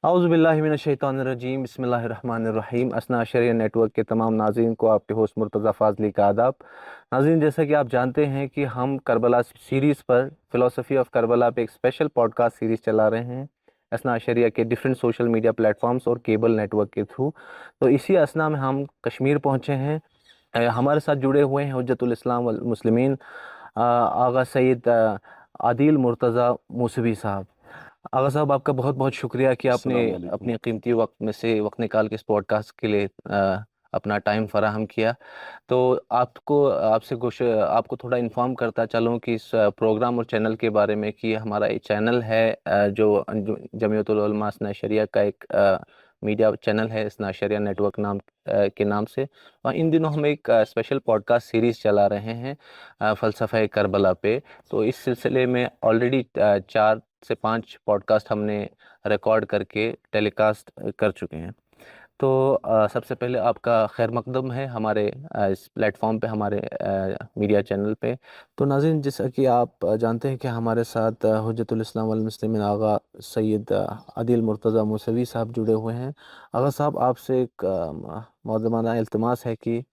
औज़ुबिल्लाहिमिनश्शैतानिर्रजीम बिस्मिल्लाहिर्रहमानिर्रहीम। असना शरिया नेटवर्क के तमाम नाज़रीन को आपके होस्ट मुर्तज़ा फ़ाज़ली का आदाब। नाज़रीन, जैसा कि आप जानते हैं कि हम करबला सीरीज़ पर फ़िलासफ़ी ऑफ करबला पे एक स्पेशल पॉडकास्ट सीरीज़ चला रहे हैं असना शरिया के डिफरेंट सोशल मीडिया प्लेटफॉर्म्स और केबल नेटवर्क के थ्रू। तो इसी असना में हम कश्मीर पहुँचे हैं। हमारे साथ जुड़े हुए हैं हुज्जतुल इस्लाम वल मुस्लिमीन आगा सैयद आदिल मुर्तज़ा मूसवी साहब। आगा साहब, आपका बहुत बहुत शुक्रिया कि आपने अस्सलाम वालेकुम। अपने कीमती वक्त में से वक्त निकाल के इस पॉडकास्ट के लिए अपना टाइम फराहम किया। तो आपको थोड़ा इन्फॉर्म करता चलूँ कि इस प्रोग्राम और चैनल के बारे में कि हमारा ये चैनल है जो जमीयतुल उलमा इसना शरिया का एक मीडिया चैनल है, इसना शरिया नेटवर्क के नाम से। और इन दिनों हम एक स्पेशल पॉडकास्ट सीरीज़ चला रहे हैं फ़लसफ़े करबला पे। तो इस सिलसिले में ऑलरेडी 4 से 5 पॉडकास्ट हमने रिकॉर्ड करके टेलीकास्ट कर चुके हैं। तो सबसे पहले आपका खैर मकदम है हमारे इस प्लेटफॉर्म पे, हमारे मीडिया चैनल पे। तो नाज़रीन, जैसा कि आप जानते हैं कि हमारे साथ हुज्जतुल इस्लाम वल मुस्लिमीन आगा सैयद आदिल मुर्तज़ा मूसवी साहब जुड़े हुए हैं। आगा साहब, आपसे एक मुअज़्ज़माना इल्तिमास है कि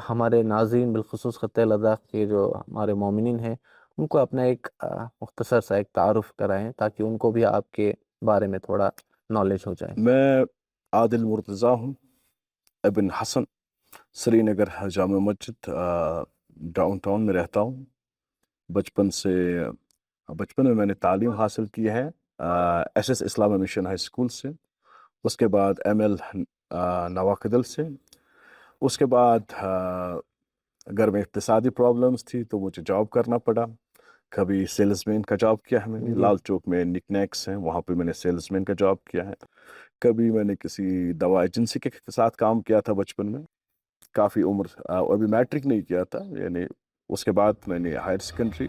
हमारे नाज़रीन बिलख़ुसूस ख़त्ते लद्दाख़ के जो हमारे मोमिनीन हैं, उनको अपना एक मुख्तसर सा एक तारुफ़ कराएं ताकि उनको भी आपके बारे में थोड़ा नॉलेज हो जाए। मैं आदिल मुर्तज़ा हूँ, इब्न हसन, श्रीनगर जामा मस्जिद डाउनटाउन में रहता हूँ। बचपन में मैंने तालीम हासिल की है SS Islamic mission high school से। उसके बाद एमएल नवाकदल से। उसके बाद घर में इक़्तिसादी प्रॉब्लम्स थी तो मुझे जॉब करना पड़ा। कभी सेल्समैन का जॉब किया है मैंने, जी। लाल चौक में निकनैक्स हैं, वहाँ पे मैंने सेल्समैन का जॉब किया है। कभी मैंने किसी दवा एजेंसी के साथ काम किया था बचपन में, काफ़ी उम्र अभी मैट्रिक नहीं किया था यानी। उसके बाद मैंने हायर सेकेंडरी,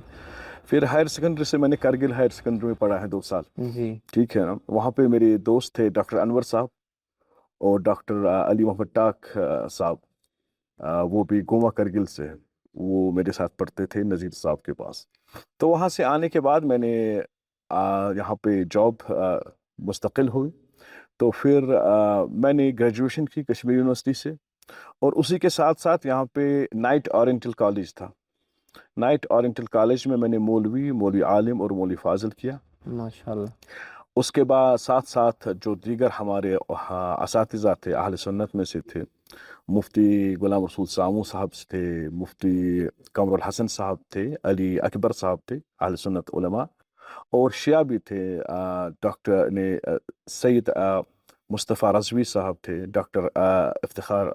फिर हायर सेकेंडरी से मैंने करगिल हायर सेकेंडरी में पढ़ा है 2 साल। जी। ठीक है ना। वहाँ पे मेरे दोस्त थे डॉक्टर अनवर साहब और डॉक्टर अली मोहम्मद टाक साहब। वो भी गोवा करगिल से हैं। वो मेरे साथ पढ़ते थे नज़ीर साहब के पास। तो वहाँ से आने के बाद मैंने यहाँ पे जॉब मुस्तकिल हुई। तो फिर मैंने ग्रेजुएशन की कश्मीर यूनिवर्सिटी से, और उसी के साथ साथ यहाँ पे नाइट ओरिएंटल कॉलेज था। नाइट ओरिएंटल कॉलेज में मैंने मौलवी आलिम और मौलवी फाजिल किया। माशाल्लाह। उसके बाद साथ साथ जो दीगर हमारे असातिज़ा थे अहले सुन्नत में से थे, मुफ्ती गुलाम रसूल सामू साहब थे, मुफ्ती कमरुल हसन साहब थे, अली अकबर साहब थे अहले सुन्नत उलमा, और शिया भी थे। डॉक्टर ने सैयद मुस्तफ़ा रज़वी साहब थे, डॉक्टर इफ्तिखार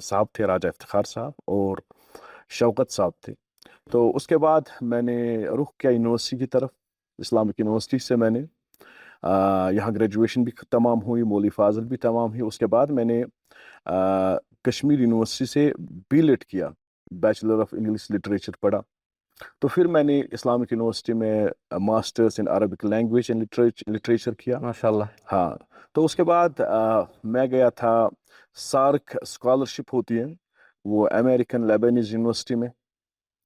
साहब थे, राजा इफ्तिखार साहब, और शौकत साहब थे। तो उसके बाद मैंने रुख किया यूनिवर्सिटी की तरफ। इस्लामिक यूनिवर्सिटी से मैंने यहाँ ग्रेजुएशन भी तमाम हुई, मौलवी फाजिल भी तमाम हुई। उसके बाद मैंने कश्मीर यूनिवर्सिटी से बीलिट किया, बैचलर ऑफ इंग्लिश लिटरेचर पढ़ा। तो फिर मैंने इस्लामिक यूनिवर्सिटी में masters in Arabic language and literature किया। माशाल्लाह। हाँ। तो उसके बाद मैं गया था, सार्क स्कॉलरशिप होती है वो अमेरिकन लेबनीज यूनिवर्सिटी में,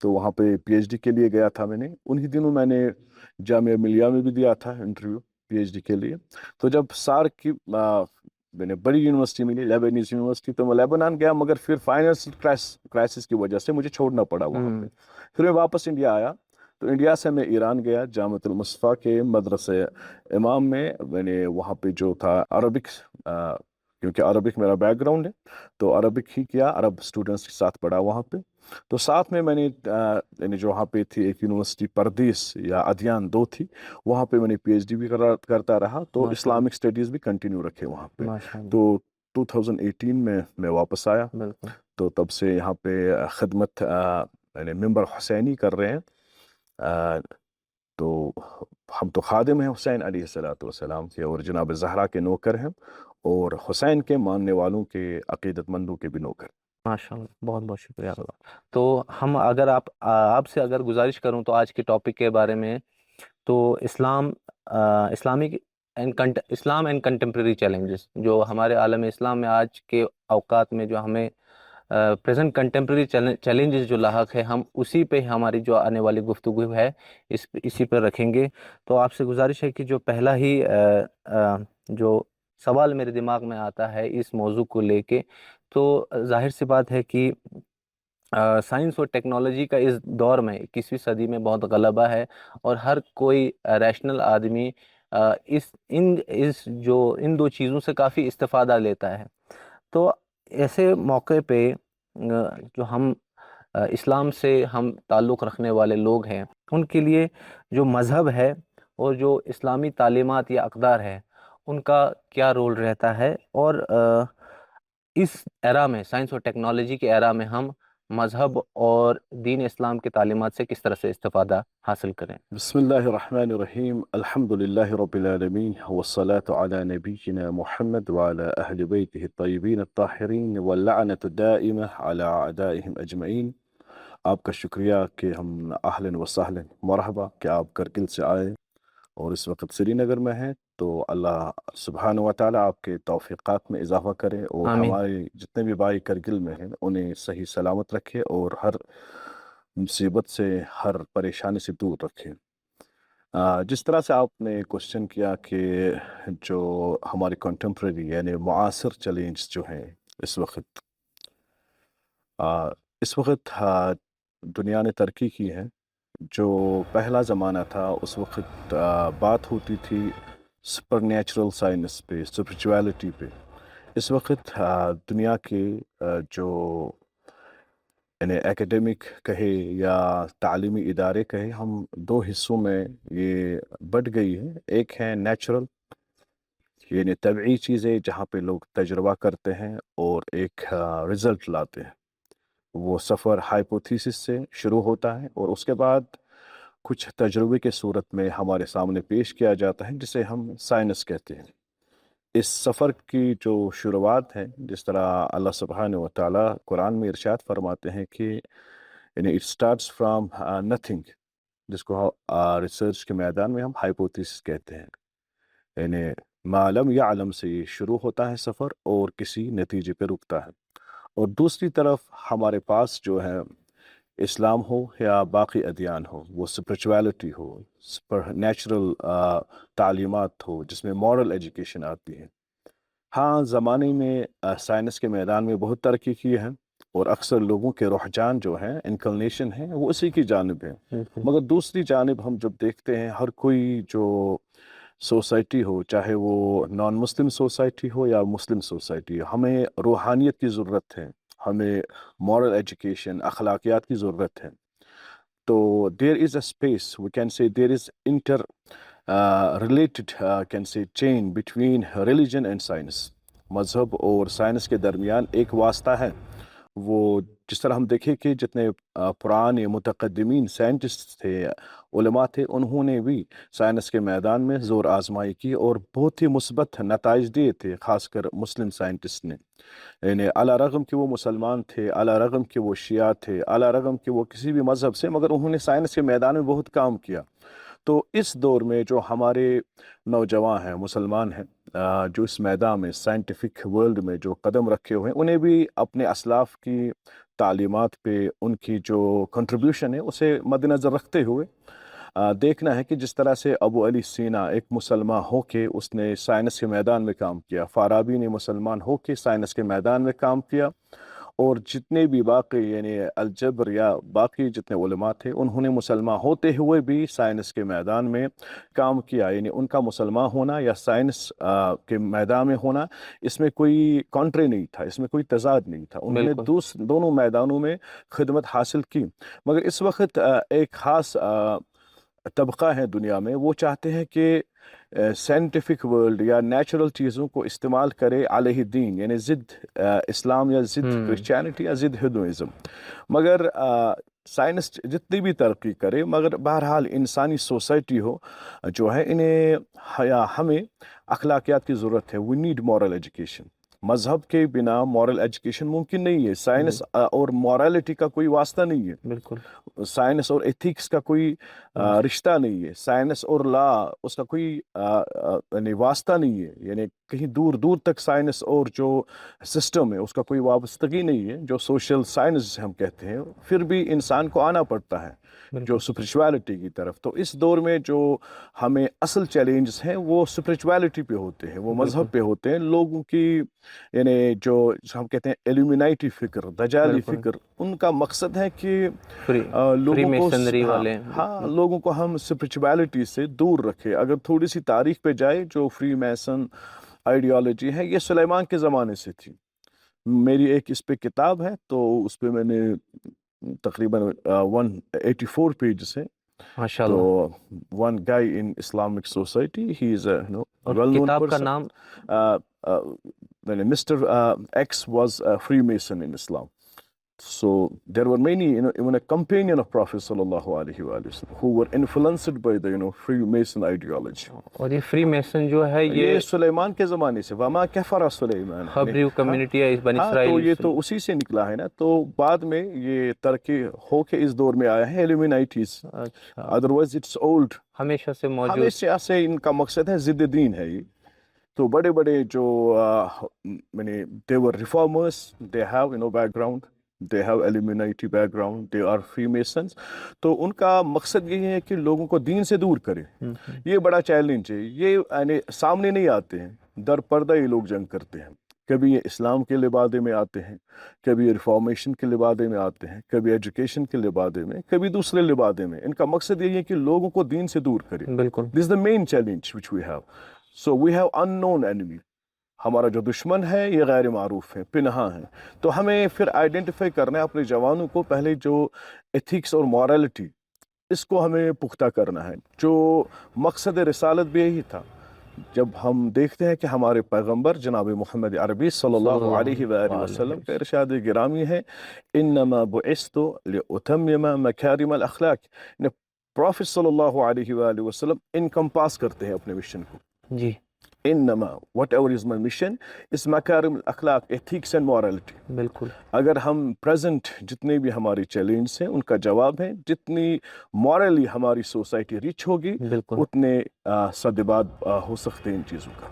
तो वहाँ पे पीएचडी के लिए गया था मैंने। उन्हीं दिनों मैंने जामिया मिलिया में भी दिया था इंटरव्यू पीएचडी के लिए। तो जब सार्क की मैंने बड़ी यूनिवर्सिटी मिली, लेबनीज यूनिवर्सिटी, तो मैं लेबनान गया, मगर फिर फाइनेंशियल क्राइसिस की वजह से मुझे छोड़ना पड़ा वहाँ पे। फिर मैं वापस इंडिया आया। तो इंडिया से मैं ईरान गया, जामिअतुल मुस्तफ़ा के मदरसे इमाम में। मैंने वहाँ पे जो था अरबिक, क्योंकि अरबिक मेरा बैकग्राउंड है, तो अरबिक ही किया, अरब स्टूडेंट्स के साथ पढ़ा वहाँ पे। तो साथ में मैंने यानी जो वहाँ पे थी एक यूनिवर्सिटी परदेस या अदयान 2 थी, वहाँ पे मैंने पीएचडी भी करता रहा। तो माशाल्लाह। इस्लामिक स्टडीज़ भी कंटिन्यू रखे वहाँ पे। माशाल्लाह। तो 2018 में मैं वापस आया। बिल्कुल। तो तब से यहाँ पे खिदमत यानी मेंबर हुसैनी कर रहे हैं। अ, तो हम तो खादिम हैं हुसैन अलैहिस्सलाम के, और जनाब ज़हरा के नौकर हैं, और हुसैन के मानने वालों के, अकीदतमंदों के भी नौकर। माशाल्लाह, बहुत बहुत शुक्रिया। तो हम अगर आपसे अगर गुजारिश करूं तो आज के टॉपिक के बारे में, तो Islamic Islam and contemporary challenges जो हमारे आलम इस्लाम में आज के औकात में जो हमें प्रेजेंट कंटेम्प्रेरी चैलेंजेस जो लाहक है, हम उसी पे हमारी जो आने वाली गुफ्तगू है इसी पर रखेंगे। तो आपसे गुजारिश है कि जो पहला ही जो سوال میرے دماغ میں آتا ہے اس موضوع کو لے کے، تو ظاہر سی بات ہے کہ سائنس اور ٹیکنالوجی کا اس دور میں 21ویں صدی میں بہت غلبہ ہے، اور ہر کوئی ریشنل آدمی ان دو چیزوں سے کافی استفادہ لیتا ہے۔ تو ایسے موقع پہ جو ہم اسلام سے ہم تعلق رکھنے والے لوگ ہیں، ان کے لیے جو مذہب ہے اور جو اسلامی تعلیمات یا اقدار ہے، ان کا کیا رول رہتا ہے، اور اس ایرا میں، سائنس اور ٹیکنالوجی کے ایرا میں، ہم مذہب اور دین اسلام کی تعلیمات سے کس طرح سے استفادہ حاصل کریں؟ بسم الله الرحمن الرحيم الحمد لله رب العالمين والصلاة على نبينا محمد وعلى أهل بيته الطيبين الطاهرين واللعنة الدائمة على أعدائهم أجمعين۔ آپ کا شکریہ کہ ہم اہلاً و سہلاً مرحبا کہ آپ کرگل سے آئے اور اس وقت سری نگر میں ہیں، تو اللہ سبحانہ و تعالیٰ آپ کے توفیقات میں اضافہ کرے، اور آمین۔ ہمارے جتنے بھی بھائی کرگل میں ہیں انہیں صحیح سلامت رکھے اور ہر مصیبت سے، ہر پریشانی سے دور رکھے۔ جس طرح سے آپ نے کوشچن کیا کہ جو ہماری کنٹمپریری یعنی معاصر چیلنج جو ہیں اس وقت، اس وقت دنیا نے ترقی کی ہے۔ جو پہلا زمانہ تھا اس وقت بات ہوتی تھی سپر نیچرل سائنس پہ، اسپرچویلٹی پہ۔ اس وقت دنیا کے جو یعنی ایکیڈمک کہے یا تعلیمی ادارے کہے، ہم دو حصوں میں یہ بٹ گئی ہے۔ ایک ہے نیچرل یعنی طبعی چیزیں جہاں پہ لوگ تجربہ کرتے ہیں اور ایک رزلٹ لاتے ہیں۔ وہ سفر ہائپوتھیسس سے شروع ہوتا ہے اور اس کے بعد کچھ تجربے کے صورت میں ہمارے سامنے پیش کیا جاتا ہے، جسے ہم سائنس کہتے ہیں۔ اس سفر کی جو شروعات ہے، جس طرح اللہ سبحانہ و تعالیٰ قرآن میں ارشاد فرماتے ہیں کہ یعنی اٹ سٹارٹس فرام نتھنگ، جس کو ریسرچ کے میدان میں ہم ہائپوتھیسس کہتے ہیں، یعنی ما لم یعلم سے یہ شروع ہوتا ہے سفر اور کسی نتیجے پہ رکتا ہے۔ اور دوسری طرف ہمارے پاس جو ہے اسلام ہو یا باقی ادیان ہو، وہ اسپرچویلٹی ہو، سپر نیچرل تعلیمات ہو جس میں مورل ایجوکیشن آتی ہے۔ ہاں، زمانے میں سائنس کے میدان میں بہت ترقی کی ہے اور اکثر لوگوں کے رجحان جو ہیں، انکلنیشن ہے، وہ اسی کی جانب ہے۔ مگر دوسری جانب ہم جب دیکھتے ہیں ہر کوئی جو سوسائٹی ہو، چاہے وہ نان مسلم سوسائٹی ہو یا مسلم سوسائٹی ہو، ہمیں روحانیت کی ضرورت ہے، ہمیں مورل ایجوکیشن، اخلاقیات کی ضرورت ہے۔ تو دیر از a space, we can say there is interrelated can say chain between religion and science. مذہب اور سائنس کے درمیان ایک واسطہ ہے۔ وہ جس طرح ہم دیکھیں کہ جتنے پرانے متقدمین سائنٹسٹ تھے، علماء تھے، انہوں نے بھی سائنس کے میدان میں زور آزمائی کی اور بہت ہی مثبت نتائج دیے تھے، خاص کر مسلم سائنٹسٹ نے۔ یعنی علی رغم کہ وہ مسلمان تھے، علی رغم کہ وہ شیعہ تھے، علی رغم کہ وہ کسی بھی مذہب سے، مگر انہوں نے سائنس کے میدان میں بہت کام کیا۔ تو اس دور میں جو ہمارے نوجوان ہیں، مسلمان ہیں، جو اس میدان میں سائنٹیفک ورلڈ میں جو قدم رکھے ہوئے ہیں، انہیں بھی اپنے اسلاف کی تعلیمات پہ ان کی جو کنٹریبیوشن ہے اسے مد نظر رکھتے ہوئے دیکھنا ہے کہ جس طرح سے ابو علی سینا ایک مسلمان ہو کے اس نے سائنس کے میدان میں کام کیا، فارابی نے مسلمان ہو کے سائنس کے میدان میں کام کیا، اور جتنے بھی باقی یعنی الجبر یا باقی جتنے علماء تھے، انہوں نے مسلمان ہوتے ہوئے بھی سائنس کے میدان میں کام کیا۔ یعنی ان کا مسلمان ہونا یا سائنس کے میدان میں ہونا، اس میں کوئی کانٹری نہیں تھا، اس میں کوئی تضاد نہیں تھا۔ انہوں نے دونوں میدانوں میں خدمت حاصل کی۔ مگر اس وقت ایک خاص طبقہ ہے دنیا میں، وہ چاہتے ہیں کہ سائنٹیفک ورلڈ یا نیچرل چیزوں کو استعمال کرے علیہ دین، یعنی ضد اسلام یا ضد کرسچینٹی یا ضد ہندوازم۔ مگر سائنس جتنی بھی ترقی کرے، مگر بہرحال انسانی سوسائٹی ہو جو ہے، انہیں ہمیں اخلاقیات کی ضرورت ہے۔ We need moral education. मजहब के बिना मॉरल एजुकेशन मुमकिन नहीं है। साइंस और मॉरलिटी का कोई वास्ता नहीं है, बिल्कुल साइंस और एथिक्स का कोई रिश्ता नहीं है, साइंस और लॉ उसका कोई यानी वास्ता नहीं है, यानी कहीं दूर दूर तक साइंस और जो सिस्टम है उसका कोई वाबस्तगी नहीं है, जो सोशल साइंस हम कहते हैं। फिर भी इंसान को आना पड़ता है जो स्पिरिचुअलिटी की तरफ। तो इस दौर में जो हमें असल चैलेंजेस हैं वो स्पिरिचुअलिटी पे होते हैं, वो मजहब पे होते हैं। लोगों की यानी जो हम कहते हैं एल्यूमिनाइटी फिक्र, दजाली फिक्र, उनका मकसद है कि लोगों को वाले लोगों को हम स्पिरिचुअलिटी से दूर रखें। अगर थोड़ी सी तारीख पे जाए, जो फ्री मैसन आइडियोलॉजी है ये सुलेमान के ज़माने से थी। मेरी एक इस पे किताब है, तो उस पे मैंने तकरीबन 184 पेजेस है। तो one guy in Islamic society, he is a well known person. Mr. X was a Freemason in Islam. So there were many, even a companion of Prophet sallallahu alaihi wasallam who were influenced by the Freemason ideology. और ये Freemason जो है ये सुलेमान के ज़माने से, वमा कफ़रा Suleman, हब्रू community है इस बनी इसराइल। तो ये तो उसी से निकला है ना। तो बाद में ये तरक्की होके इस दौर में आया है एल्यूमिनाइटीज। अदरवाइज इट्स ओल्ड, हमेशा से मौजूद, हमेशा से इनका मकसद है जिद्द दीन है ये। तो बड़े बड़े जो मैंने they were reformers, they have background, they have Illuminati background, they are Freemasons. तो उनका मकसद यही है कि लोगों को दीन से दूर करें। ये बड़ा चैलेंज है, ये यानी सामने नहीं आते हैं, दर पर्दा ये लोग जंग करते हैं। कभी ये इस्लाम के लिबादे में आते हैं, कभी रिफॉर्मेशन के लिबादे में आते हैं, कभी एजुकेशन के लिबादे में, कभी दूसरे लिबादे में। इनका मकसद यही है कि लोगों को दीन से दूर करें। बिल्कुल, this is the main challenge which we have. So we have unknown enemy. हमारा जो दुश्मन है ये गैर मारूफ है, पिनहा है। तो हमें फिर आइडेंटिफाई करना है अपने जवानों को, पहले जो एथिक्स और मॉरलिटी इसको हमें पुख्ता करना है। जो मकसद रिसालत भी यही था। जब हम देखते हैं कि हमारे पैगंबर जनाब मोहम्मद अरबी सल्लल्लाहु अलैहि वसल्लम का इरशाद गिरामी है, इन्नमा बुइस्तु लिउतम्मिम मकारिम अल-अखलाक। प्रॉफिट सल्लल्लाहु अलैहि वसल्लम इनकम्पास करते हैं अपने मिशन को जी। इन्नमा व्हाटएवर इज माय मिशन इस मकारिम अल-अखलाक, एथिक्स एंड मॉरलिटी। बिल्कुल, अगर हम प्रेजेंट जितने भी हमारे चैलेंज हैं उनका जवाब है, जितनी मॉरली हमारी सोसाइटी रिच होगी उतने सद्भाव हो सकते हैं इन चीज़ों का।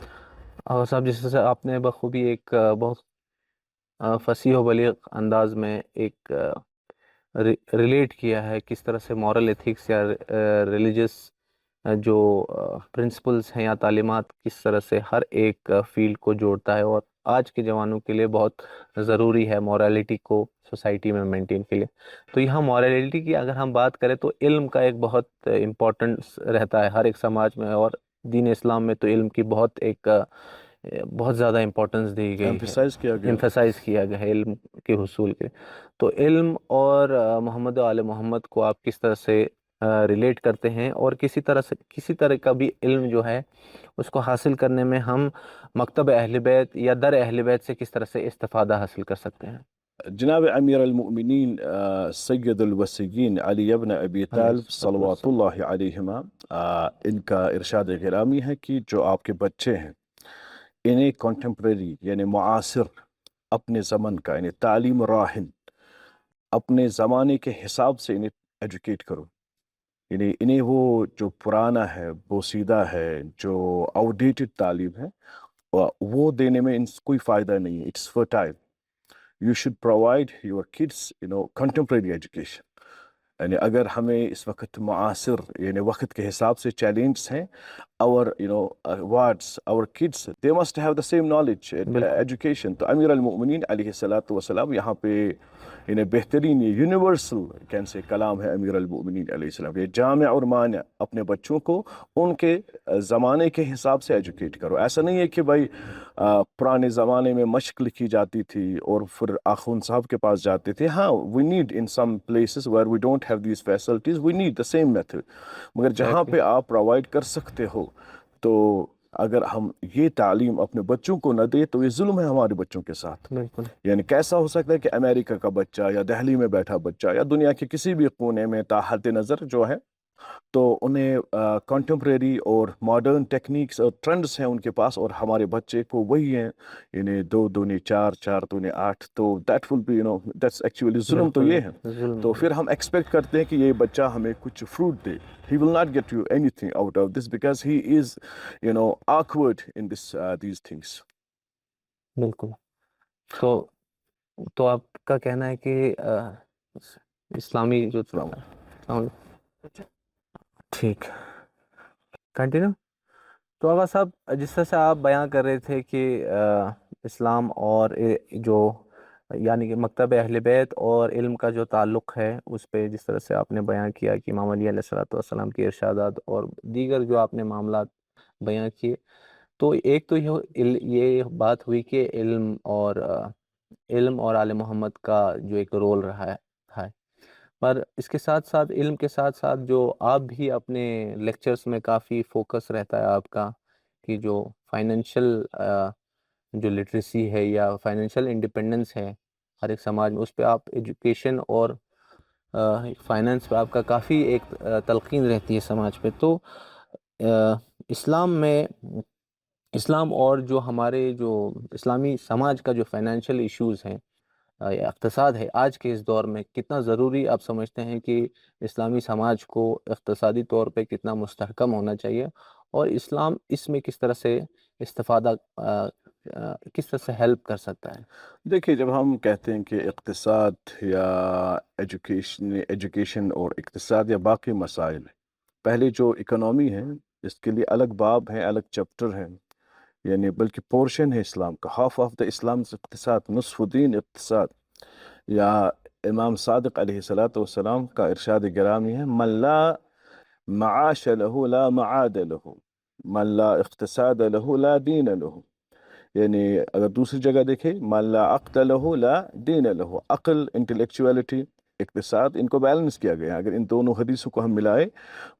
और साहब जैसे आपने बखूबी एक बहुत फसीह व बलीग अंदाज में एक रिलेट किया है किस तरह से मॉरल एथिक्स या रिलीजियस जो प्रिंसिपल्स हैं या तालीमात किस तरह से हर एक फील्ड को जोड़ता है, और आज के जवानों के लिए बहुत ज़रूरी है मॉरलिटी को सोसाइटी में मेंटेन के लिए। तो यहाँ मॉरलिटी की अगर हम बात करें तो इल्म का एक बहुत इम्पोर्टेंस रहता है हर एक समाज में, और दीन इस्लाम में तो इल्म की बहुत ज़्यादा इम्पोर्टेंस दी गई है, एम्फसाइज किया गया है इल्म के हुसूल के। तो इल्म और मोहम्मद आले मोहम्मद को आप किस तरह से रिलेट करते हैं, और किसी तरह का भी इल्म जो है उसको हासिल करने में हम मकतब अहले बैत या दर अहले बैत से किस तरह से इस्तिफादा हासिल कर सकते हैं? जनाब अमीर अल-मुमिनीन सैयदुल वसीयीन अली इब्न अबी तालिब सल्लल्लाहु अलैहिमा, इनका इरशाद गिरामी है कि जो आपके बच्चे हैं इन्हें कॉन्टेम्प्रेरी यानी मुआसिर अपने ज़माने का यानी तालीम राहिन अपने ज़माने के हिसाब से इन्हें एजुकेट करो। यानी इन्हें वो जो पुराना है, बोसीदा है, जो आउटडेटेड तालीम है वो देने में कोई फ़ायदा नहीं है। It's fertile. You should provide your kids contemporary education। यानी अगर हमें इस वक्त मुआसिर यानी वक्त के हिसाब से चैलेंज हैं, our kids they must have the same knowledge education। तो अमीर अल-मुमिनीन अलैहिस्सलातु वस्सलाम यहाँ पे इन्हें बेहतरीन यूनिवर्सल कैन से कलाम है अमीर अल-मुमिनीन अलैहिस्सलाम, ये जामे और मान्य अपने बच्चों को उनके ज़माने के हिसाब से एजुकेट करो। ऐसा नहीं है कि भाई पुराने ज़माने में मश्क लिखी जाती थी और फिर आखून साहब के पास जाते थे। हाँ, we need in some places where we don't have these facilities, we need the same method. मगर जहाँ पे आप प्रोवाइड कर सकते हो, तो अगर हम ये तालीम अपने बच्चों को न दे तो ये जुल्म है हमारे बच्चों के साथ। यानी कैसा हो सकता है कि अमेरिका का बच्चा या दिल्ली में बैठा बच्चा या दुनिया के किसी भी कोने में ताहत नज़र जो है तो उन्हें कंटेम्प्रेरी और मॉडर्न टेक्निक्स और ट्रेंड्स हैं उनके पास, और हमारे बच्चे को वही हैं, इन्हें 2 दूनी 4, 4 दूनी 8, तो that will be that's actually जुल्म तो बिल्कुल ये है। जुल्म तो है। फिर हम एक्सपेक्ट करते हैं कि ये बच्चा हमें कुछ fruit they. He will not get you anything out of this because he is awkward in these things. बिल्कुल। तो आपका कहना है कि इस्लामी जो ठीक, कंटिन्यू। तो आगा साहब, जिस तरह से आप बयान कर रहे थे कि इस्लाम और जो यानी कि मकतब अहले बैत और इल्म का जो ताल्लुक़ है, उस पे जिस तरह से आपने बयान किया कि इमाम अली अलैहिस्सलातु वस्सलाम के इरशादात और दीगर जो आपने मामलात बयान किए, तो एक तो ये बात हुई कि इल्म और आले मोहम्मद का जो एक रोल रहा है। पर इसके साथ साथ, इल्म के साथ साथ, जो आप भी अपने लेक्चर्स में काफ़ी फोकस रहता है आपका कि जो फाइनेंशियल जो लिटरेसी है या फाइनेंशियल इंडिपेंडेंस है हर एक समाज में, उस पे आप एजुकेशन और फाइनेंस पे आपका काफ़ी एक तलकीन रहती है समाज पे। तो इस्लाम में, इस्लाम और जो हमारे जो इस्लामी समाज का जो फाइनेंशियल इश्यूज़ हैं या इक़्तिसाद है, आज के इस दौर में कितना ज़रूरी आप समझते हैं कि इस्लामी समाज को इक़्तिसादी तौर पे कितना मुस्तहकम होना चाहिए, और इस्लाम इसमें किस तरह से इस्तिफ़ादा किस तरह से हेल्प कर सकता है? देखिए, जब हम कहते हैं कि इक़्तिसाद या एजुकेशन और इक़्तिसाद या बाकी मसाइल, पहले जो इकोनॉमी है इसके लिए अलग बाब है, अलग चैप्टर है, यानी बल्कि पोर्शन है इस्लाम का। हाफ ऑफ द इस्लाम इक़्तिसाद, नुस्फ़ुद्दीन इक़्तिसाद। या इमाम सादिक़ अलैहिस्सलातु वस्सलाम का इरशाद गिरामी है, मन ला मआश लहू ला मआद लहू, मन ला इक़्तिसाद लहू ला दीन लहू। यानी अगर दूसरी जगह देखें, मन ला अक़्ल लहू ला दीन लहू, अक़ल, इंटेलेक्चुअलिटी, इक़्तिसाद, इनको बैलेंस किया गया। अगर इन दोनों हदीसों को हम मिलाए,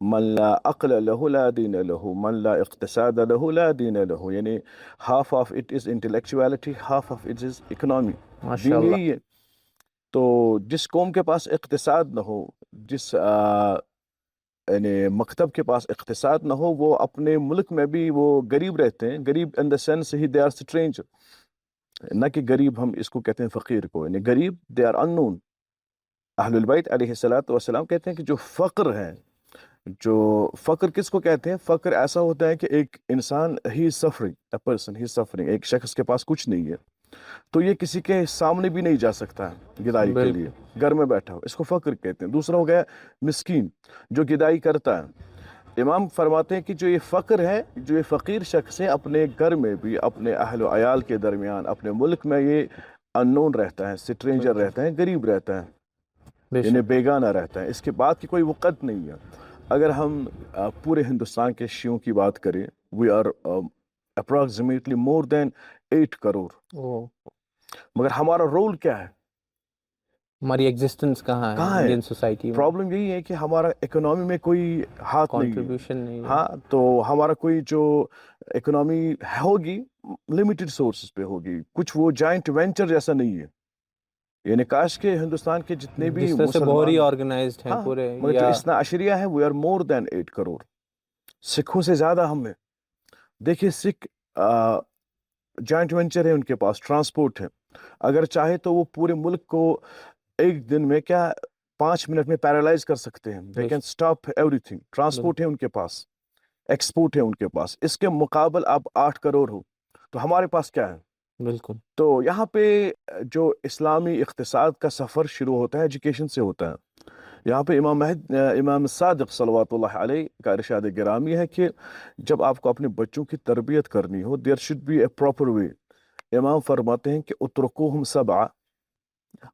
मन ला अक़ल लहू ला दीन लहू, मन ला इक़्तिसाद लहू ला दीन लहू, यानी half of it is intellectuality, half of it is economy. दीन माशाअल्लाह। यही है। तो जिस कौम के पास इक़्तिसाद न हो, जिस यानी मकतब के पास इक़्तिसाद न हो, वो अपने मुल्क में भी वो गरीब रहते हैं। गरीब इन द सेंस ही दे आर स्ट्रेंजर, न कि गरीब हम इसको कहते हैं फ़कीर को, यानी गरीब दे आर अननोन। अहलुल बैत अलैहिस्सलातु वस्सलाम कहते हैं कि जो फ़क्र है, जो फ़क्र किसको कहते हैं? फ़क्र ऐसा होता है कि एक इंसान ही suffering, a person he suffering, एक शख्स के पास कुछ नहीं है, तो ये किसी के सामने भी नहीं जा सकता है गिदाई के लिए, घर में बैठा हो, इसको फ़क्र कहते हैं। दूसरा हो गया मिस्कीन, जो गिदाई करता है। इमाम फरमाते हैं कि जो ये फ़क्र है, जो ये फ़कीर शख्स है, अपने घर में भी, अपने अहल व अयाल के दरमियान, अपने मुल्क में ये अननोन रहता है, स्ट्रेंजर रहता है, गरीब रहता है, यानी बेगाना रहता है, इसके बाद की कोई वक़्त नहीं है। अगर हम पूरे हिंदुस्तान के शियों की बात करें, we are approximately more than 8 crore. मगर हमारा रोल क्या है? हमारी एग्जिस्टेंस कहाँ है इंडियन सोसाइटी में? प्रॉब्लम यही है कि हमारा इकोनॉमी में कोई हाथ कंट्रीब्यूशन नहीं है। हाँ, तो हमारा कोई जो इकोनॉमी होगी, लिमिटेड सोर्सेज पे होगी, कुछ वो जॉइंट वेंचर जैसा नहीं है। यानी काश के हिंदुस्तान के जितने भी जिस तरह से बहुत ही ऑर्गेनाइज्ड हैं पूरे, मगर जो इतना अशरिया है, we are more than 8 crore. सिखों से ज्यादा हम हैं। देखिए, सिख जॉइंट वेंचर है उनके पास, ट्रांसपोर्ट है, अगर चाहे तो वो पूरे मुल्क को एक दिन में क्या 5 मिनट में पैरालाइज कर सकते हैं। They can stop everything. Transport है उनके पास, एक्सपोर्ट है उनके पास। इसके मुकाबल आप 8 करोड़ हो, तो हमारे पास क्या है? बिल्कुल। तो यहाँ पे जो इस्लामी इक़्तिसाद का सफ़र शुरू होता है, एजुकेशन से होता है। यहाँ पे इमाम सादिक़ सल्लल्लाहु अलैहि का इरशाद गिरामी है कि जब आपको अपने बच्चों की तरबियत करनी हो, there should be a proper way. इमाम फरमाते हैं कि उतरकूहुम सबआ,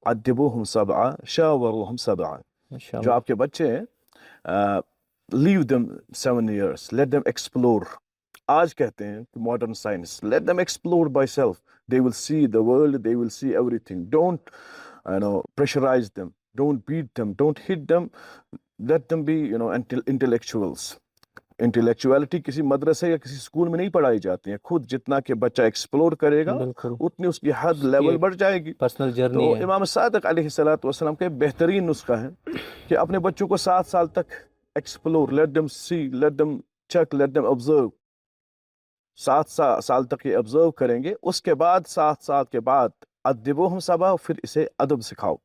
अद्दिबूहुम सबआ, शावरूहुम सबआ। जो आपके बच्चे हैं, leave them 7 years, let them explore. आज कहते हैं कि modern science, let them explore by self, they will see the world, they will see everything. Don't pressurize them, don't beat them, don't hit them, let them be intellectuals. Intellectuality किसी मदरसे या किसी school में नहीं पढ़ाई जाती है। खुद जितना कि बच्चा एक्सप्लोर करेगा, उतनी उसकी हद लेवल बढ़ जाएगी, पर्सनल जर्नी। तो इमाम सादिक़ अलैहिस्सलातु वस्सलाम के बेहतरीन नुस्खा है कि अपने बच्चों को 7 साल तक explore, let them see, let them check, let them observe. 7 साल तक ये ऑब्जर्व करेंगे, उसके बाद 7 साल के बाद अदबोहुम सबा, फिर इसे अदब सिखाओ।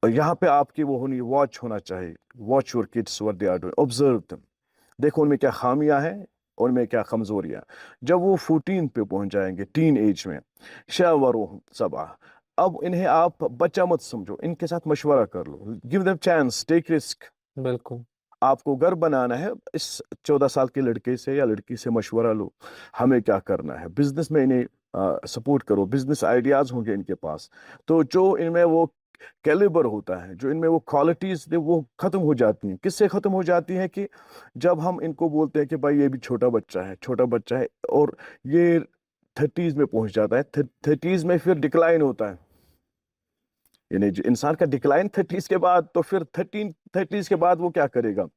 और यहाँ पे आपकी वो होनी, वॉच होना चाहिए, watch your kids what they are doing, observe them, देखो उनमें क्या खामियां हैं, उनमें क्या कमजोरियां। जब वो 14 पे पहुंच जाएंगे, टीन एज में, शावरूहुम सबा, अब इन्हें आप बच्चा मत समझो, इनके साथ मशवरा कर लो, give them chance, take risk. बिल्कुल। आपको घर बनाना है, इस 14 साल के लड़के से या लड़की से मशवरा लो, हमें क्या करना है, बिजनेस में इन्हें सपोर्ट करो, बिजनेस आइडियाज होंगे इनके पास। तो जो इनमें वो कैलिबर होता है, जो इनमें वो क्वालिटीज वो खत्म हो जाती हैं। किससे खत्म हो जाती हैं कि जब हम इनको बोलते हैं कि भाई ये भी छोटा बच्चा है, छोटा बच्चा है, और ये 30s में पहुंच जाता है, 30s में फिर डिक्लाइन होता है, यानी जो इंसान का डिक्लाइन 30s के बाद, तो फिर 30s के बाद वो क्या करेगा,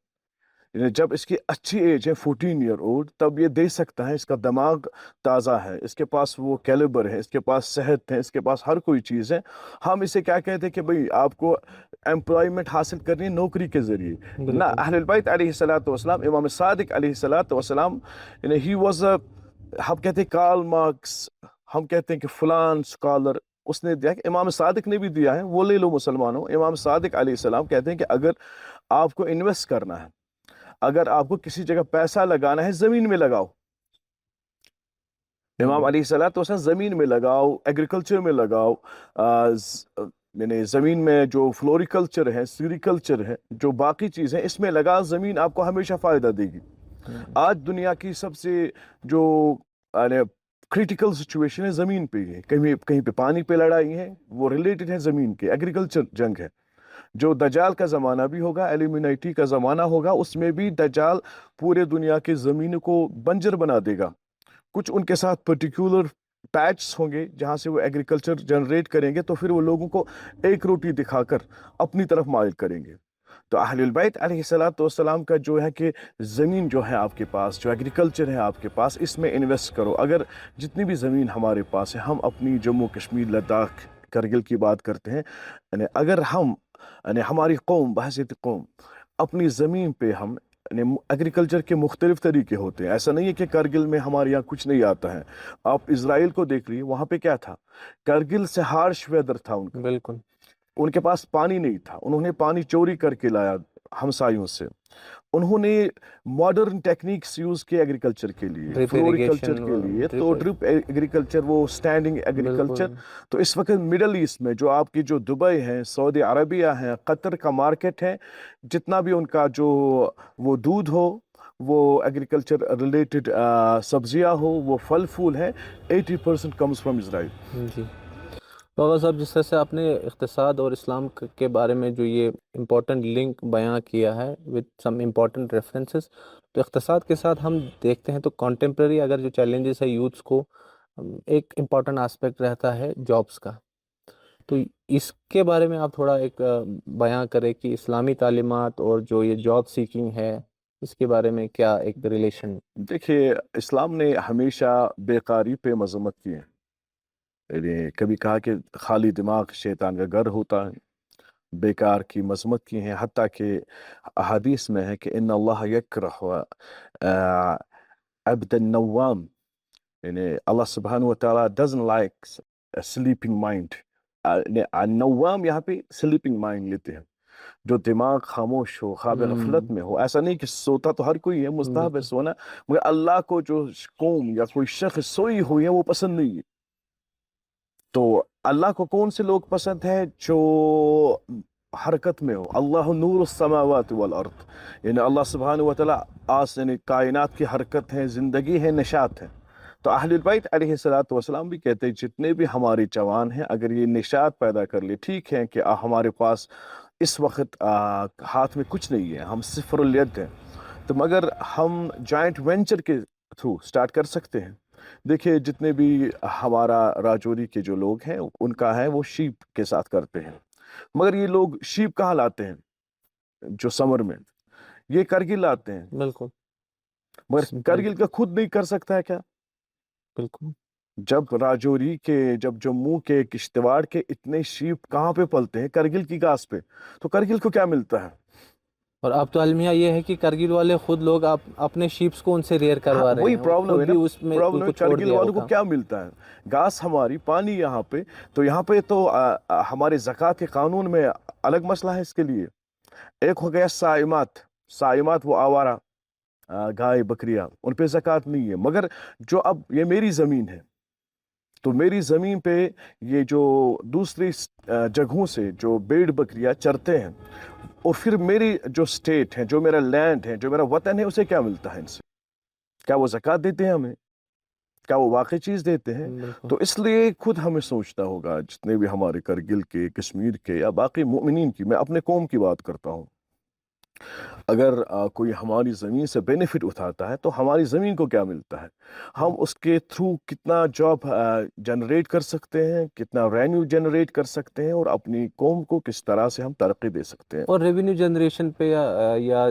यानी जब इसकी अच्छी एज है 14 ईयर ओल्ड, तब ये दे सकता है, इसका दिमाग ताज़ा है, इसके पास वो कैलिबर है, इसके पास सेहत है, इसके पास हर कोई चीज़ है। हम इसे क्या कहते हैं कि भाई आपको एम्प्लॉयमेंट हासिल करनी है नौकरी के जरिए ना। बिल्कुल। अहलुल बैत अलैहिस्सलातु वस्सलाम, इमाम सादिक अलैहिस्सलातु वस्सलाम, यानी ही वाज अ, हम कहते हैं कार्ल मार्क्स, हम कहते हैं कि फलान स्कॉलर, उसने दिया कि इमाम सादिक ने भी दिया है, वो ले लो मुसलमानों। इमाम सादिक अलैहिस्सलाम कहते हैं कि अगर आपको इन्वेस्ट करना है, अगर आपको किसी जगह पैसा लगाना है, जमीन में लगाओ। इमाम अलैहिस्सलातु वस्सलाम जमीन में लगाओ, एग्रीकल्चर में लगाओ, यानी जमीन में जो फ्लोरिकल्चर है, सीरिकल्चर है, जो बाकी चीजें, इसमें लगा, जमीन आपको हमेशा फायदा देगी। आज दुनिया की सबसे जो क्रिटिकल सिचुएशन है जमीन पे है, कहीं कहीं पे पानी पे लड़ाई है, वो रिलेटेड है जमीन के, एग्रीकल्चर जंग है। जो दज्जाल का ज़माना भी होगा, एलिमिनाइटी का ज़माना होगा, उसमें भी दज्जाल पूरे दुनिया की ज़मीन को बंजर बना देगा। कुछ उनके साथ पर्टिकुलर पैच होंगे जहाँ से वो एग्रीकल्चर जनरेट करेंगे, तो फिर वो लोगों को एक रोटी दिखाकर अपनी तरफ माइल करेंगे। तो अहलुल बैत अलैहिस्सलातु वस्सलाम का जो है कि ज़मीन जो है आपके पास, जो एग्रीकल्चर है आपके पास, इसमें इन्वेस्ट करो। अगर जितनी भी ज़मीन हमारे पास है, हम अपनी जम्मू कश्मीर, लद्दाख, करगिल की बात करते हैं, यानी अगर हम, यानी हमारी कौम, बहसीत कौम, अपनी ज़मीन पे हम, यानी एग्रीकल्चर के मुख्तलिफ तरीके होते हैं। ऐसा नहीं है कि करगिल में हमारे यहाँ कुछ नहीं आता है। आप इसराइल को देख लीजिए, वहाँ पे क्या था, करगिल से हार्श वेदर था उनका, बिल्कुल। उनके पास पानी नहीं था, उन्होंने पानी चोरी करके लाया हमसायों से। उन्होंने मॉडर्न टेक्निक्स यूज किए एग्रीकल्चर के लिए, ड्रिप फ्लोरिकल्चर इरिगेशन, के लिए, तो ड्रिप। ड्रिप एग्रीकल्चर, वो स्टैंडिंग एग्रीकल्चर। बिल्कुल। तो इस वक्त मिडल ईस्ट में जो आपकी जो दुबई है, सऊदी अरबिया है, कतर का मार्केट है, जितना भी उनका जो वो दूध हो, वो एग्रीकल्चर रिलेटेड सब्जियां हो, वो फल फूल है, 80% कम्स फ्रॉम इजराइल। जी। बाबा साहब, जिस तरह से आपने इक़्तिसाद और इस्लाम के बारे में जो ये इम्पोर्टेंट लिंक बयां किया है विद सम इम्पोर्टेंट रेफरेंसेस, तो इक़्तिसाद के साथ हम देखते हैं तो कॉन्टेम्प्रेरी अगर जो चैलेंजेस है यूथ्स को, एक इम्पॉर्टेंट एस्पेक्ट रहता है जॉब्स का। तो इसके बारे में आप थोड़ा एक बयां करें कि इस्लामी तालीमात और जो ये जॉब सीकिंग है, इसके बारे में क्या एक रिलेशन। देखिए, इस्लाम ने हमेशा बेकारी पे मजम्मत की है। यानी कभी कहा कि खाली दिमाग शैतान का घर होता है, बेकार की मजम्मत की है। हत्ता कि अहादीस में है कि इन अल्लाह यकरह अब्द नवाम, यानी अल्लाह सुब्हानहू व तआला डजंट लाइक स्लीपिंग माइंड। नवाम यहाँ पे स्लीपिंग माइंड लेते हैं, जो दिमाग खामोश हो, ख्वाब गफलत में हो। ऐसा नहीं कि सोता तो हर कोई है, मुस्ताहब है बिल्कुल। सोना, मगर अल्लाह को जो कौम या कोई शख्स सोई हुई है वो पसंद नहीं है। तो अल्लाह को कौन से लोग पसंद है, जो हरकत में हो। अल्लाह नूर समावात वल अर्द, यानी अल्लाह सुब्हानहू व तआला यानी कायनात की हरकत है, जिंदगी है, निशात है। तो अहलुल बैत अलैहिस्सलातु वस्सलाम भी कहते हैं जितने भी हमारे जवान हैं, अगर ये निशात पैदा कर ले, ठीक है कि हमारे पास इस वक्त हाथ में कुछ नहीं है, हम सिफरुल यद हैं, तो मगर हम जॉइंट वेंचर के थ्रू स्टार्ट कर सकते हैं। देखिए, जितने भी हमारा राजौरी के जो लोग हैं, उनका है वो शीप के साथ करते हैं, मगर ये लोग शीप कहाँ लाते हैं, जो समर में, ये करगिल लाते हैं। बिल्कुल। मगर बिल्कुल। करगिल का खुद नहीं कर सकता है क्या? बिल्कुल। जब राजौरी के, जब जम्मू के, किश्तवाड़ के इतने शीप कहाँ पे पलते हैं, करगिल की घास पे, तो करगिल को क्या मिलता है? اور اب تو المیہ یہ ہے کہ کرگل والے خود لوگ اپنے شیپس کو ان سے ریئر ہاں کروا رہے وہی ہیں، وہ پرابلم خود ہے نا. بھی اس میں ان پرابلم کو ہے چھوڑ کرگل دیا وہ والوں کو کام۔ کیا ملتا ہے؟ گھاس ہماری، پانی یہاں پہ. تو یہاں پہ تو ہمارے زکوٰۃ کے قانون میں الگ مسئلہ ہے اس کے لیے. ایک ہو گیا سائمات. سائمات وہ آوارہ گائے بکریاں، ان پہ زکوٰۃ نہیں ہے. مگر جو اب یہ میری زمین ہے، تو میری زمین پہ یہ جو دوسری جگہوں سے جو بھیڑ بکریاں چرتے ہیں، اور پھر میری جو سٹیٹ ہے، جو میرا لینڈ ہے، جو میرا وطن ہے، اسے کیا ملتا ہے ان سے؟ کیا وہ زکوٰۃ دیتے ہیں ہمیں؟ کیا وہ واقعی چیز دیتے ہیں؟ بالکل۔ تو اس لیے خود ہمیں سوچنا ہوگا، جتنے بھی ہمارے کرگل کے، کشمیر کے، یا باقی مومنین کی، میں اپنے قوم کی بات کرتا ہوں، اگر کوئی ہماری زمین سے بینیفٹ اٹھاتا ہے تو ہماری زمین کو کیا ملتا ہے؟ ہم اس کے تھرو کتنا جاب جنریٹ کر سکتے ہیں، کتنا ریونیو جنریٹ کر سکتے ہیں، اور اپنی قوم کو کس طرح سے ہم ترقی دے سکتے ہیں. اور ریونیو جنریشن پہ یا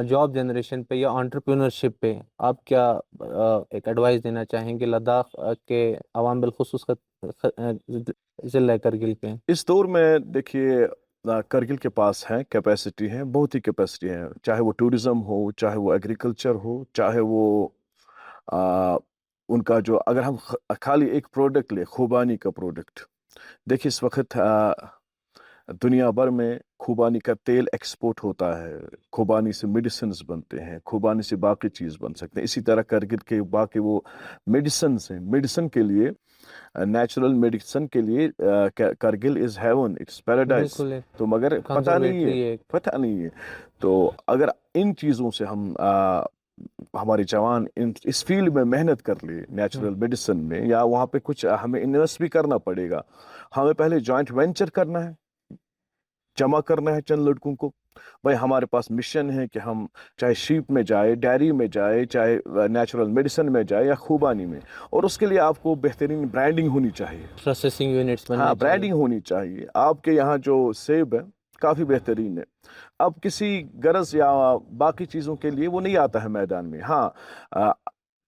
جاب جنریشن پہ یا انٹرپرینورشپ پہ آپ کیا ایک ایڈوائس دینا چاہیں گے لداخ کے عوام بالخصوص ضلع کرگل پہ؟ اس دور میں دیکھیے، کرگل کے پاس ہیں کیپیسٹی ہیں، بہت ہی کیپیسٹی ہیں، چاہے وہ ٹورزم ہو، چاہے وہ ایگریکلچر ہو، چاہے وہ ان کا جو، اگر ہم خالی ایک پروڈکٹ لیں، خوبانی کا پروڈکٹ. دیکھیے اس وقت دنیا بھر میں خوبانی کا تیل ایکسپورٹ ہوتا ہے، خوبانی سے میڈیسنز بنتے ہیں، خوبانی سے باقی چیز بن سکتے ہیں. اسی طرح کرگل کے باقی وہ میڈیسنز ہیں، میڈیسن کے لیے، نیچرل میڈیسن کے لیے کرگل از ہیون، اٹس پیراڈائز. بالکل، ایک تو مگر پتہ نہیں ہے، کنزرویٹری ایک پتہ نہیں ہے. تو اگر ان چیزوں سے ہم ہمارے جوان اس فیلڈ میں محنت کر لے، نیچرل میڈیسن میں، یا وہاں پہ کچھ ہمیں انویسٹ بھی کرنا پڑے گا. ہمیں پہلے جوائنٹ وینچر کرنا ہے، جمع کرنا ہے چند لڑکوں کو. بھائی ہمارے پاس مشن ہے کہ ہم چاہے شیپ میں جائے، ڈیری میں جائے، چاہے نیچرل میڈیسن میں جائے، یا خوبانی میں. اور اس کے لیے آپ کو بہترین برانڈنگ ہونی چاہیے. پروسیسنگ یونٹس ہاں بننے چاہیے۔ برانڈنگ ہونی چاہیے. آپ کے یہاں جو سیب ہے کافی بہترین ہے. اب کسی غرض یا باقی چیزوں کے لیے وہ نہیں آتا ہے میدان میں. ہاں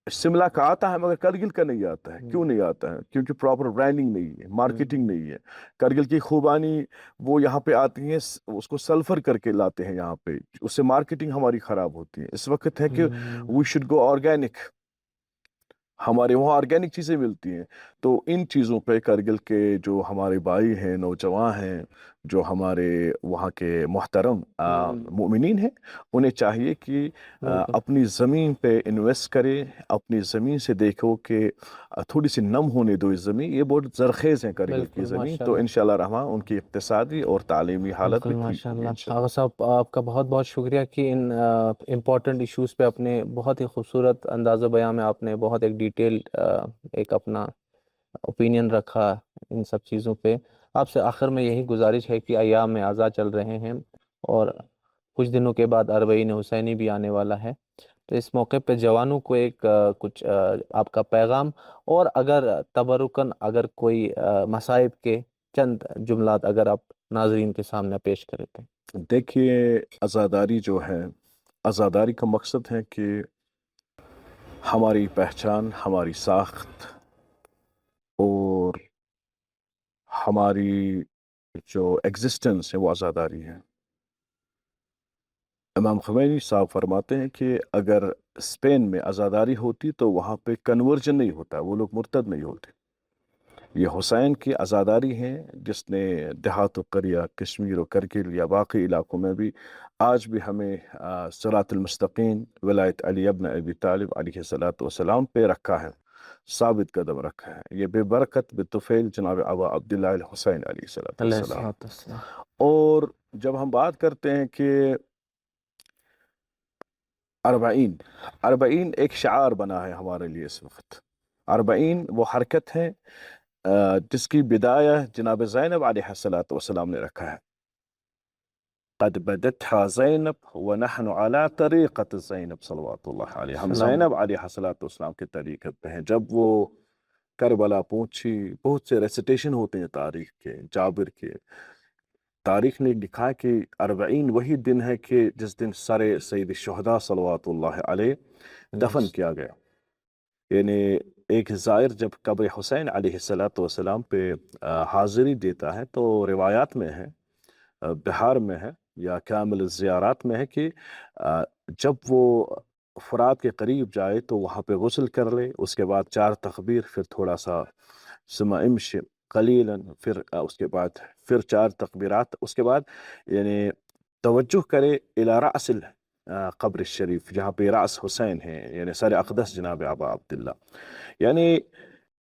شملہ کا آتا ہے، مگر کرگل کا نہیں آتا ہے. کیوں نہیں آتا ہے؟ کیونکہ پراپر برانڈنگ نہیں ہے، مارکیٹنگ نہیں ہے. کرگل کی خوبانی وہ یہاں پہ آتی ہیں، اس کو سلفر کر کے لاتے ہیں یہاں پہ، اس سے مارکیٹنگ ہماری خراب ہوتی ہے. اس وقت ہے کہ وی شوڈ گو آرگینک. ہمارے وہاں آرگینک چیزیں ملتی ہیں. تو ان چیزوں پہ کرگل کے جو ہمارے بھائی ہیں، نوجوان ہیں، جو ہمارے وہاں کے محترم مومنین ہیں، انہیں چاہیے کہ اپنی زمین پہ انویسٹ کرے. اپنی زمین سے دیکھو کہ تھوڑی سی نم ہونے دو اس زمین. یہ بہت زرخیز ہیں کرگل کی بالکل، زمین. ماشاء تو اللہ، انشاءاللہ رحمان ان کی اقتصادی اور تعلیمی حالت بالکل بھی ٹھیک ماشاء ہوگی اللہ۔ انشاءاللہ. آغا صاحب آپ کا بہت بہت شکریہ کہ ان امپورٹنٹ ایشوز پہ اپنے بہت ہی خوبصورت انداز و بیان میں آپ نے بہت ایک ڈیٹیل ایک اپنا اوپینین رکھا ان سب چیزوں پہ. آپ سے آخر میں یہی گزارش ہے کہ ایام میں آزاد چل رہے ہیں اور کچھ دنوں کے بعد اربعین حسینی بھی آنے والا ہے، تو اس موقع پہ جوانوں کو ایک کچھ آپ کا پیغام، اور اگر تبرکاً اگر کوئی مصائب کے چند جملات اگر آپ ناظرین کے سامنے پیش کریں تو؟ دیکھیے عزاداری جو ہے، عزاداری کا مقصد ہے کہ ہماری پہچان، ہماری ساخت اور ہماری جو ایگزسٹنس ہے وہ عزاداری ہے. امام خمینی صاحب فرماتے ہیں کہ اگر اسپین میں عزاداری ہوتی تو وہاں پہ کنورجن نہیں ہوتا، وہ لوگ مرتد نہیں ہوتے. یہ حسین کی عزاداری ہیں جس نے دیہات و قریہ، کشمیر و کرگل یا باقی علاقوں میں بھی آج بھی ہمیں صراط المستقیم ولایت علی ابن ابی طالب علیہ السلام پہ رکھا ہے، ثابت قدم رکھا ہے. یہ بے برکت بطفیل جناب ابا عبداللہ الحسین علیہ علیہ السلام. السلام۔ اور جب ہم بات کرتے ہیں کہ اربعین ایک شعار بنا ہے ہمارے لیے اس وقت. اربعین وہ حرکت ہے جس کی بدایہ جناب زینب علیہ السلام نے رکھا ہے. قد بدتها زینب ونحن على طریقت زینب صلوات اللہ علیہ. ہم زینب علیہ السلام کے طریقت پہ ہیں. جب وہ کربلا پہنچی، بہت سے ریسیٹیشن ہوتے ہیں تاریخ کے، جابر کے. تاریخ نے لکھا کہ اربعین وہی دن ہے کہ جس دن سر سید الشہداء صلوات اللہ علیہ دفن کیا گیا. یعنی ایک زائر جب قبر حسین علیہ السلام پہ حاضری دیتا ہے تو روایات میں ہے، بہار میں ہے یا کامل الزیارات میں ہے کہ جب وہ فرات کے قریب جائے تو وہاں پہ غسل کر لے، اس کے بعد 4 تکبیر، پھر تھوڑا سا ثم امشي قلیلا، پھر اس کے بعد پھر 4 تکبیرات، اس کے بعد یعنی توجہ کرے الی رأس قبر الشریف، جہاں پہ رأس حسین ہے، یعنی سر اقدس جناب ابا عبداللہ. یعنی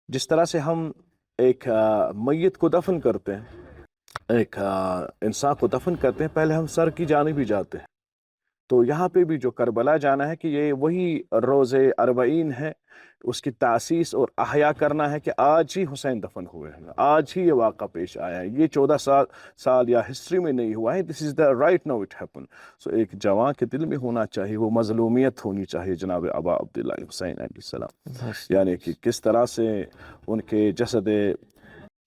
جس طرح سے ہم ایک میت کو دفن کرتے ہیں، ایک انسان کو دفن کرتے ہیں، پہلے ہم سر کی جانب بھی جاتے ہیں. تو یہاں پہ بھی جو کربلا جانا ہے کہ یہ وہی روز اربعین ہے، اس کی تاسیس اور احیاء کرنا ہے کہ آج ہی حسین دفن ہوئے ہیں، آج ہی یہ واقعہ پیش آیا ہے، یہ 14 سال یا ہسٹری میں نہیں ہوا ہے، this is the right now it happen. So ایک جوان کے دل میں ہونا چاہیے، وہ مظلومیت ہونی چاہیے جناب ابا عبداللہ حسین علیہ السلام، یعنی کہ کس طرح سے ان کے جسد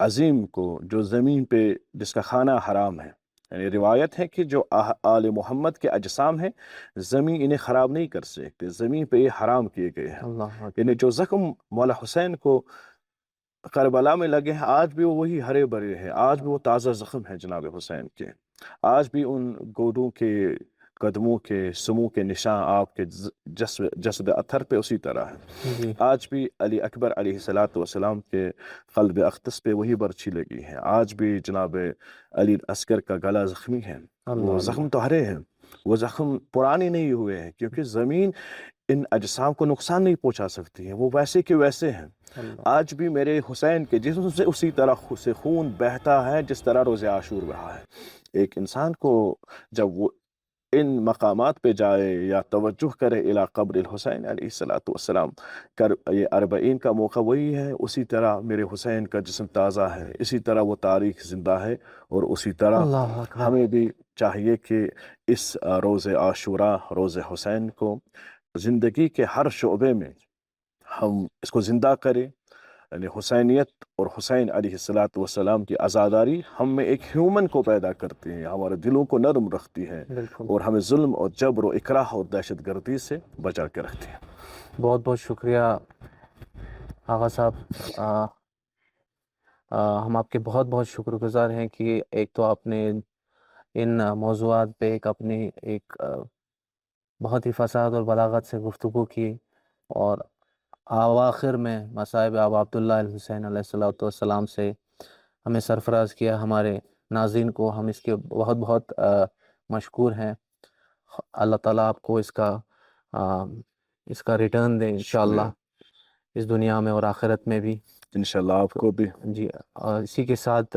عظیم کو جو زمین پہ، جس کا کھانا حرام ہے، یعنی روایت ہے کہ جو آل محمد کے اجسام ہیں زمین انہیں خراب نہیں کر سکتے، زمین پہ یہ حرام کیے گئے ہیں. اللہ یعنی جو زخم مولا حسین کو کربلا میں لگے ہیں آج بھی وہی ہرے بھرے ہیں، آج بھی وہ تازہ زخم ہیں جناب حسین کے، آج بھی ان گودوں کے قدموں کے سمو کے نشان آپ کے جسد اتھر پہ اسی طرح ہے. جی آج بھی علی اکبر علیہ السلام کے قلب اقدس پہ وہی برچھی لگی ہے، آج بھی جناب علی اصغر کا گلا زخمی ہے. وہ زخم تو ہرے ہیں، وہ زخم پرانے نہیں ہوئے ہیں، کیونکہ زمین ان اجسام کو نقصان نہیں پہنچا سکتی ہے، وہ ویسے کے ویسے ہیں. آج بھی میرے حسین کے جسم سے اسی طرح سے خون بہتا ہے جس طرح روز عاشور بہا ہے. ایک انسان کو جب وہ ان مقامات پہ جائے یا توجہ کرے الی قبر الحسین علیہ السلام، یہ اربعین کا موقع وہی ہے، اسی طرح میرے حسین کا جسم تازہ ہے، اسی طرح وہ تاریخ زندہ ہے، اور اسی طرح اللہ اکبر. ہمیں بھی چاہیے کہ اس روز عاشورہ، روز حسین کو زندگی کے ہر شعبے میں ہم اس کو زندہ کریں. یعنی حسینیت اور حسین علیہ السلام کی عزاداری ہم میں ایک ہیومن کو پیدا کرتی ہے، ہمارے دلوں کو نرم رکھتی ہے، بالکل. اور ہمیں ظلم اور جبر و اکراہ اور دہشت گردی سے بچا کے رکھتی ہے. بہت بہت شکریہ آغا صاحب. ہم آپ کے بہت بہت شکر گزار ہیں کہ ایک تو آپ نے ان موضوعات پہ ایک اپنی ایک بہت ہی فصاحت اور بلاغت سے گفتگو کی، اور آخر میں مصائب ابا عبداللہ الحسین علیہ السلام سے ہمیں سرفراز کیا. ہمارے ناظرین کو ہم اس کے بہت بہت مشکور ہیں. اللہ تعالیٰ آپ کو اس کا ریٹرن دے انشاءاللہ، اس دنیا میں اور آخرت میں بھی انشاءاللہ آپ کو بھی. جی. اسی کے ساتھ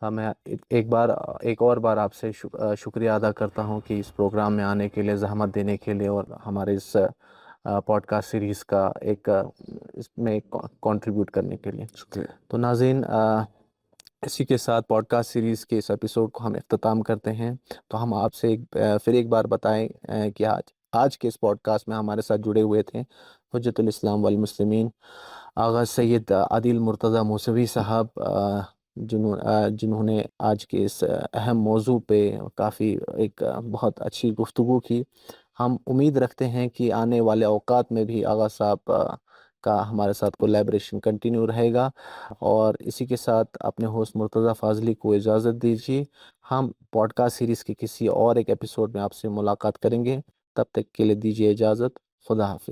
میں ایک اور بار آپ سے شکریہ ادا کرتا ہوں کہ اس پروگرام میں آنے کے لیے، زحمت دینے کے لیے، اور ہمارے اس پوڈ کاسٹ سیریز کا اس میں کنٹریبیوٹ کرنے کے لیے. تو ناظرین، اسی کے ساتھ پوڈ کاسٹ سیریز کے اس ایپیسوڈ کو ہم اختتام کرتے ہیں. تو ہم آپ سے پھر ایک بار بتائیں کہ آج کے اس پوڈ کاسٹ میں ہمارے ساتھ جڑے ہوئے تھے حجت الاسلام والمسلمین آغا سید عادل مرتضیٰ موسوی صاحب، جنہوں نے آج کے اس اہم موضوع پہ کافی ایک بہت اچھی گفتگو کی. ہم امید رکھتے ہیں کہ آنے والے اوقات میں بھی آغا صاحب کا ہمارے ساتھ کولیبریشن کنٹینیو رہے گا. اور اسی کے ساتھ اپنے ہوسٹ مرتضیٰ فاضلی کو اجازت دیجیے. ہم پوڈ کاسٹ سیریز کے کسی اور ایک ایپیسوڈ میں آپ سے ملاقات کریں گے. تب تک کے لیے دیجیے اجازت. خدا حافظ.